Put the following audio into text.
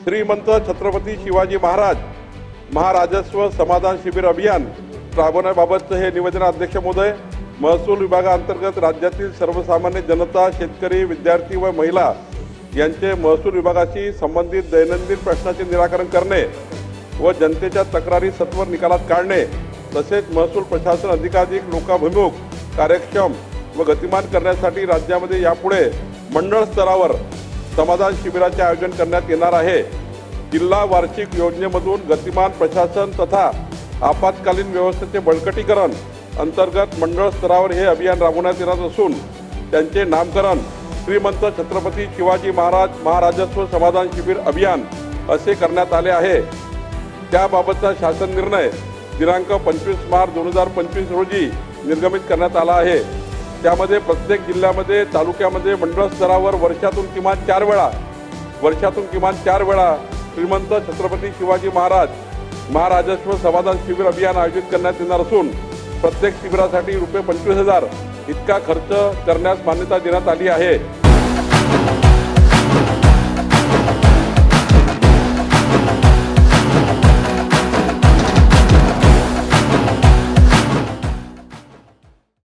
श्रीमंत छत्रपती शिवाजी महाराज महाराजस्व समाधान शिबिर अभियान राबवण्याबाबतचं हे निवेदन अध्यक्ष महोदय, महसूल विभागाअंतर्गत राज्यातील सर्वसामान्य जनता, शेतकरी, विद्यार्थी व महिला यांचे महसूल विभागाशी संबंधित दैनंदिन प्रश्नाचे निराकरण करणे व जनतेच्या तक्रारी सत्वर निकालात काढणे तसेच महसूल प्रशासन अधिकाधिक लोकाभिमुख, कार्यक्षम व गतिमान करण्यासाठी राज्यामध्ये यापुढे मंडळ स्तरावर समाधान शिबिराचे आयोजन करण्यात येणार आहे। जिल्हा वार्षिक योजनेमधून गतिमान प्रशासन तथा आपत्कालीन व्यवस्थेचे बळकटीकरण अंतर्गत मंडळ स्तरावर हे अभियान राबवण्यात येणार असून त्यांचे नामकरण श्रीमंत छत्रपती शिवाजी महाराज महाराजस्व समाधान शिबिर अभियान असे करण्यात आले आहे। त्याबाबतचा शासन निर्णय दिनांक 25 मार्च 2025 रोजी निर्गमित करण्यात आला आहे। त्यामध्ये प्रत्येक जिल्ह्यामध्ये, तालुक्यामध्ये मंडळ स्तरावर वर्षातून किमान 4 वेळा श्रीमंत छत्रपती शिवाजी महाराज महाराजस्व समाधान शिबिर अभियान आयोजित करण्यात येणार असून प्रत्येक शिबिरासाठी ₹25,000 इतका खर्च करण्यास मान्यता देण्यात आली आहे।